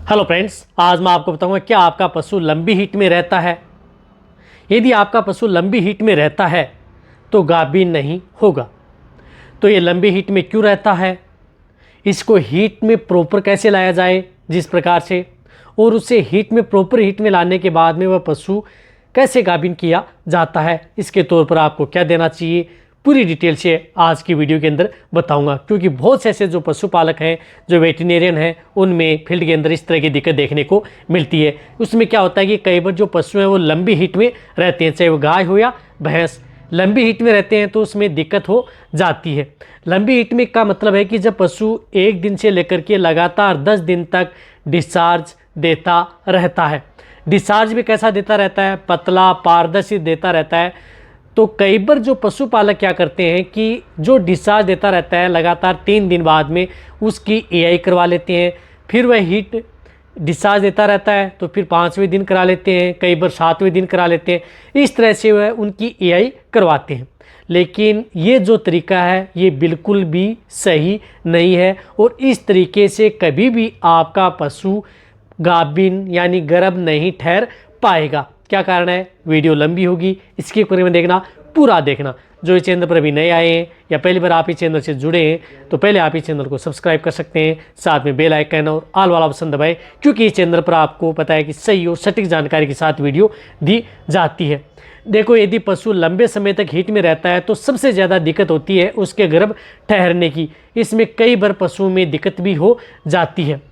Hello friends, आज मैं आपको बताऊंगा क्या आपका पशु लंबी हीट में रहता है। यदि आपका पशु लंबी हीट में रहता है तो गाभिन नहीं होगा। तो ये लंबी हीट में क्यों रहता है, इसको हीट में प्रॉपर कैसे लाया जाए जिस प्रकार से, और उसे हीट में प्रॉपर हीट में लाने के बाद में वह पशु कैसे गाभिन किया जाता है, इसके तौर पर आपको क्या देना चाहिए, पूरी डिटेल से आज की वीडियो के अंदर बताऊंगा। क्योंकि बहुत से ऐसे जो पशुपालक हैं, जो वेटरनेरियन हैं, उनमें फील्ड के अंदर इस तरह की दिक्कत देखने को मिलती है। उसमें क्या होता है कि कई बार जो पशु हैं वो लंबी हीट में रहते हैं, चाहे वो गाय हो या भैंस, लंबी हीट में रहते हैं तो उसमें दिक्कत हो जाती है। लंबी हीट में का मतलब है कि जब पशु एक दिन से लेकर के लगातार 10 दिन तक डिस्चार्ज देता रहता है। डिस्चार्ज भी कैसा देता रहता है, पतला पारदर्शी देता रहता है। तो कई बार जो पशुपालक क्या करते हैं कि जो डिस्चार्ज देता रहता है लगातार 3 दिन बाद में उसकी एआई करवा लेते हैं। फिर वह हीट डिस्चार्ज देता रहता है तो फिर 5वें दिन करा लेते हैं, कई बार 7वें दिन करा लेते हैं। इस तरह से वह उनकी एआई करवाते हैं। लेकिन ये जो तरीका है ये बिल्कुल भी सही नहीं है, और इस तरीके से कभी भी आपका पशु गाभिन यानी गर्भ नहीं ठहर पाएगा। क्या कारण है, वीडियो लंबी होगी, इसके बारे में देखना, पूरा देखना। जो इस चैनल पर अभी नए आए हैं या पहली बार आप इस चैनल से जुड़े हैं तो पहले आप इस चैनल को सब्सक्राइब कर सकते हैं, साथ में बेल आइकन और ऑल वाला ऑप्शन दबाएं, क्योंकि इस चैनल पर आपको पता है कि सही और सटीक जानकारी के साथ वीडियो दी जाती है। देखो, यदि पशु लंबे समय तक हीट में रहता है तो सबसे ज़्यादा दिक्कत होती है उसके गर्भ ठहरने की। इसमें कई बार पशुओं में दिक्कत भी हो जाती है।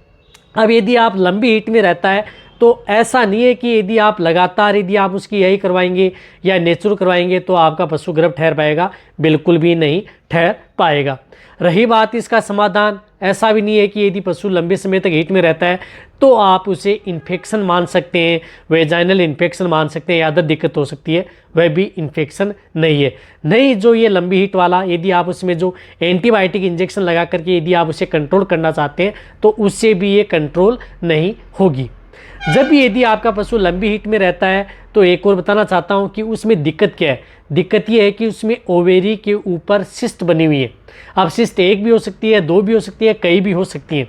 अब यदि आप लंबी हीट में रहता है तो ऐसा नहीं है कि यदि आप लगातार यदि आप उसकी यही करवाएंगे या नेचुरल करवाएंगे तो आपका पशु गर्भ ठहर पाएगा, बिल्कुल भी नहीं ठहर पाएगा। रही बात इसका समाधान, ऐसा भी नहीं है कि यदि पशु लंबे समय तक हीट में रहता है तो आप उसे इन्फेक्शन मान सकते हैं, वेजाइनल इन्फेक्शन मान सकते हैं या अदर दिक्कत हो सकती है, वह भी इन्फेक्शन नहीं है। नहीं, जो ये लंबी हीट वाला, यदि आप उसमें जो एंटीबायोटिक इंजेक्शन लगा करके यदि आप उसे कंट्रोल करना चाहते हैं तो उससे भी ये कंट्रोल नहीं होगी। जब भी यदि आपका पशु लंबी हीट में रहता है तो एक और बताना चाहता हूं कि उसमें दिक्कत क्या है। दिक्कत ये है कि उसमें ओवेरी के ऊपर सिस्ट बनी हुई है। अब सिस्ट एक भी हो सकती है, 2 भी हो सकती है, कई भी हो सकती हैं।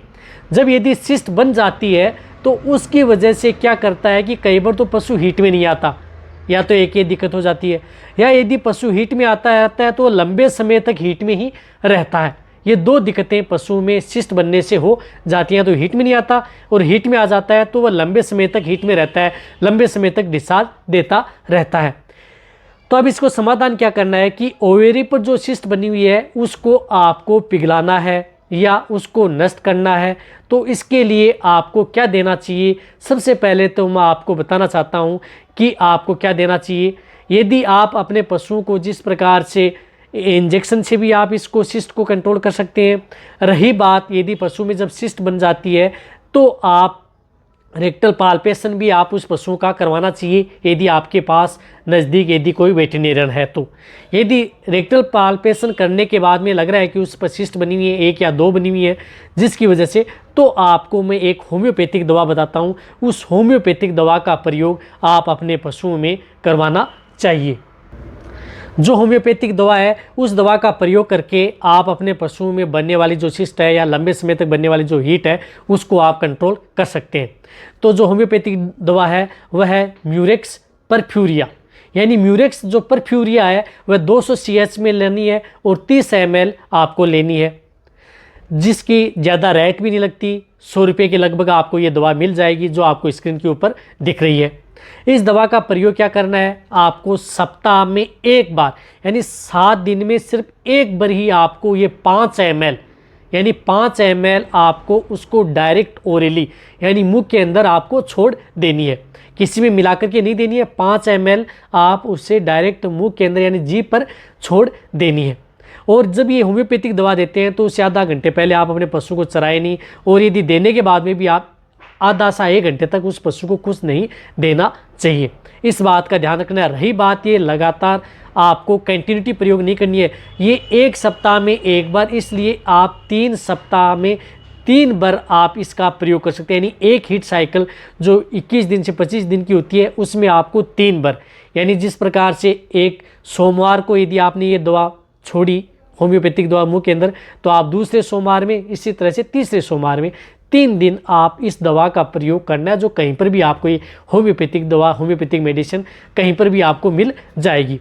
जब यदि सिस्ट बन जाती है तो उसकी वजह से क्या करता है कि कई बार तो पशु हीट में नहीं आता, या तो एक ये दिक्कत हो जाती है, या यदि पशु हीट में आता रहता है तो लंबे समय तक हीट में ही रहता है। ये 2 दिक्कतें पशु में सिस्ट बनने से हो जाती हैं। तो हीट में नहीं आता और हीट में आ जाता है तो वह लंबे समय तक हीट में रहता है, लंबे समय तक डिस्चार्ज देता रहता है। तो अब इसको समाधान क्या करना है कि ओवेरी पर जो सिस्ट बनी हुई है उसको आपको पिघलाना है या उसको नष्ट करना है। तो इसके लिए आपको क्या देना चाहिए, सबसे पहले तो मैं आपको बताना चाहता हूँ कि आपको क्या देना चाहिए। यदि आप अपने पशुओं को जिस प्रकार से इंजेक्शन से भी आप इसको सिस्ट को कंट्रोल कर सकते हैं। रही बात, यदि पशु में जब सिस्ट बन जाती है तो आप रेक्टल पाल्पेशन भी आप उस पशु का करवाना चाहिए, यदि आपके पास नज़दीक यदि कोई वेटरनेरियन है तो। यदि रेक्टल पाल्पेशन करने के बाद में लग रहा है कि उस पर सिस्ट बनी हुई है, 1 या 2 बनी हुई है जिसकी वजह से, तो आपको मैं एक होम्योपैथिक दवा बताता हूँ। उस होम्योपैथिक दवा का प्रयोग आप अपने पशुओं में करवाना चाहिए। जो होम्योपैथिक दवा है उस दवा का प्रयोग करके आप अपने पशुओं में बनने वाली जो सिस्ट है या लंबे समय तक बनने वाली जो हीट है उसको आप कंट्रोल कर सकते हैं। तो जो होम्योपैथिक दवा है वह है म्यूरेक्स परफ्यूरिया, यानी म्यूरेक्स जो परफ्यूरिया है वह 200 CH में लेनी है और 30 ml आपको लेनी है, जिसकी ज़्यादा रेट भी नहीं लगती। 100 रुपये के लगभग आपको ये दवा मिल जाएगी जो आपको स्क्रीन के ऊपर दिख रही है। इस दवा का प्रयोग क्या करना है, आपको सप्ताह में 1 बार यानी 7 दिन में सिर्फ 1 बार ही आपको ये 5 ml यानी 5 ml आपको उसको डायरेक्ट ओरली यानी मुंह के अंदर आपको छोड़ देनी है, किसी में मिला करके नहीं देनी है। 5 ml आप उसे डायरेक्ट मुंह के अंदर यानी जीभ पर छोड़ देनी है। और जब ये होम्योपैथिक दवा देते हैं तो उससे आधा घंटे पहले आप अपने पशु को चराए नहीं, और यदि देने के बाद में भी आप आधा से 1 घंटे तक उस पशु को कुछ नहीं देना चाहिए। इस बात का ध्यान रखना है। रही बात ये लगातार आपको कंटिन्यूटी प्रयोग नहीं करनी है, ये 1 सप्ताह में 1 बार, इसलिए आप 3 सप्ताह में 3 बार आप इसका प्रयोग कर सकते हैं। यानी एक हीट साइकिल जो 21 दिन से 25 दिन की होती है उसमें आपको 3 बार, यानी जिस प्रकार से एक सोमवार को यदि आपने ये दवा छोड़ी होम्योपैथिक दवा मुंह के अंदर, तो आप दूसरे सोमवार में, इसी तरह से तीसरे सोमवार में 3 दिन आप इस दवा का प्रयोग करना है, जो कहीं पर भी आपको ये होम्योपैथिक दवा, होम्योपैथिक मेडिसिन कहीं पर भी आपको मिल जाएगी।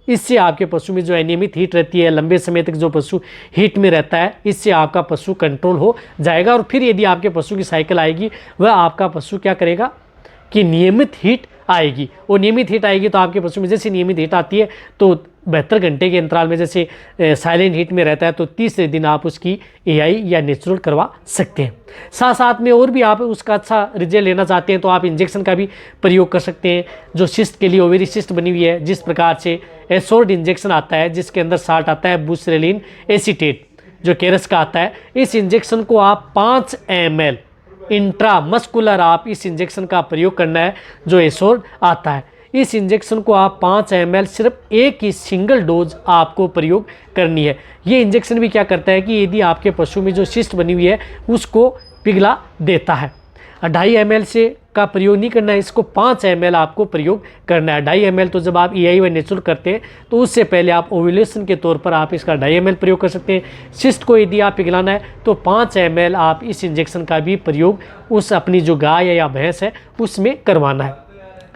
इससे आपके पशु में जो अनियमित हीट रहती है, लंबे समय तक जो पशु हीट में रहता है, इससे आपका पशु कंट्रोल हो जाएगा। और फिर यदि आपके पशु की साइकिल आएगी, वह आपका पशु क्या करेगा कि नियमित हीट आएगी। और नियमित हीट आएगी तो आपके पशु में जैसे नियमित हीट आती है तो 72 घंटे के अंतराल में जैसे साइलेंट हीट में रहता है तो तीसरे दिन आप उसकी एआई या नेचुरल करवा सकते हैं। साथ साथ में और भी आप उसका अच्छा रिजल्ट लेना चाहते हैं तो आप इंजेक्शन का भी प्रयोग कर सकते हैं। जो सिस्ट के लिए ओवेरी सिस्ट बनी हुई है, जिस प्रकार से एसोर्ड इंजेक्शन आता है जिसके अंदर साल्ट आता है बुसरेलिन एसीटेट जो केरस का आता है, इस इंजेक्शन को आप 5 ml इंट्रामस्कुलर आप इस इंजेक्शन का प्रयोग करना है जो एसोर्ड आता है। इस इंजेक्शन को आप 5 ml सिर्फ एक ही सिंगल डोज आपको प्रयोग करनी है। ये इंजेक्शन भी क्या करता है कि यदि आपके पशु में जो सिस्ट बनी हुई है उसको पिघला देता है। 2.5 ml से का प्रयोग नहीं करना है, इसको 5 ml आपको प्रयोग करना है। 2.5 ml तो जब आप एआई व नेचुरल करते हैं तो उससे पहले आप ओव्यूलेशन के तौर पर आप इसका 2.5 ml प्रयोग कर सकते हैं। सिस्ट को यदि आप पिघलाना है तो 5 ml आप इस इंजेक्शन का भी प्रयोग उस अपनी जो गाय या भैंस है उसमें करवाना है।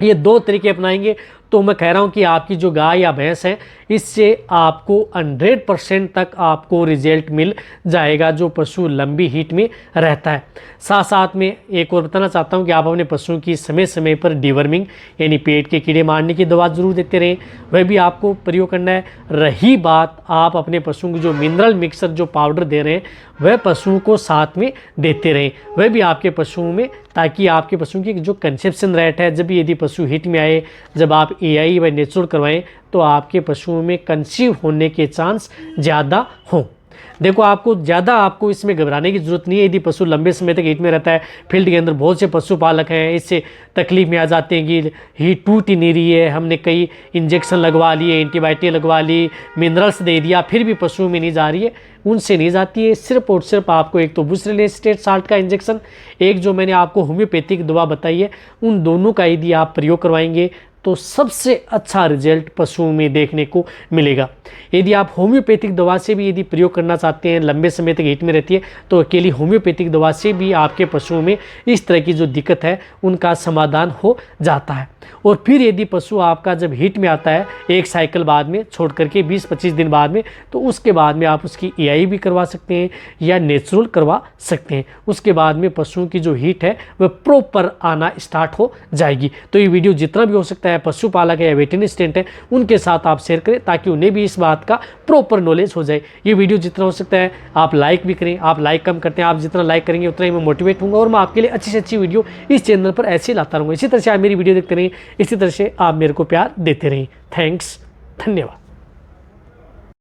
ये 2 तरीके अपनाएंगे तो मैं कह रहा हूँ कि आपकी जो गाय या भैंस है इससे आपको 100% तक आपको रिजल्ट मिल जाएगा जो पशु लंबी हीट में रहता है। साथ साथ में एक और बताना चाहता हूँ कि आप अपने पशुओं की समय समय पर डिवर्मिंग यानी पेट के कीड़े मारने की दवा जरूर देते रहें, वह भी आपको प्रयोग करना है। रही बात आप अपने पशुओं की जो मिनरल मिक्सर जो पाउडर दे रहे हैं वह पशुओं को साथ में देते रहें, वह भी आपके पशुओं में, ताकि आपके पशुओं की जो कंसेप्शन रेट है, जब यदि पशु हीट में आए, जब आप एआई व नेचुरल करवाएं तो आपके पशुओं में कंसीव होने के चांस ज़्यादा हों। देखो आपको इसमें घबराने की ज़रूरत नहीं है। यदि पशु लंबे समय तक हीट में रहता है, फील्ड के अंदर बहुत से पशुपालक हैं इससे तकलीफ में आ जाते हैं कि हीट टूट ही नहीं रही है, हमने कई इंजेक्शन लगवा लिए, एंटीबायोटिक लगवा ली, मिनरल्स दे दिया, फिर भी पशुओं में नहीं जा रही है। उनसे नहीं जाती है। सिर्फ और सिर्फ आपको एक तो बुसरेलिन एसीटेट साल्ट का इंजेक्शन, एक जो मैंने आपको होम्योपैथिक दवा बताई है, उन दोनों का यदि आप प्रयोग करवाएंगे तो सबसे अच्छा रिजल्ट पशुओं में देखने को मिलेगा। यदि आप होम्योपैथिक दवा से भी यदि प्रयोग करना चाहते हैं, लंबे समय तक हीट में रहती है, तो अकेली होम्योपैथिक दवा से भी आपके पशुओं में इस तरह की जो दिक्कत है उनका समाधान हो जाता है। और फिर यदि पशु आपका जब हीट में आता है एक साइकिल बाद में छोड़ करके 20-25 दिन बाद में, तो उसके बाद में आप उसकी एआई भी करवा सकते हैं या नेचुरल करवा सकते हैं। उसके बाद में पशुओं की जो हीट है वह प्रॉपर आना स्टार्ट हो जाएगी। तो ये वीडियो जितना भी हो सकता है पशुपालक है या वेटरनरी असिस्टेंट है उनके साथ आप शेयर करें ताकि उन्हें भी इस बात का प्रॉपर नॉलेज हो जाए। ये वीडियो जितना हो सकता है आप लाइक भी करें। आप लाइक कम करते हैं, आप जितना लाइक करेंगे उतना ही मैं मोटिवेट होऊंगा और मैं आपके लिए अच्छी से अच्छी वीडियो इस चैनल पर ऐसे लाता रहूँगा। इसी तरह से आप मेरी वीडियो देखते रहें, इसी तरह से आप मेरे को प्यार देते रहें। थैंक्स, धन्यवाद।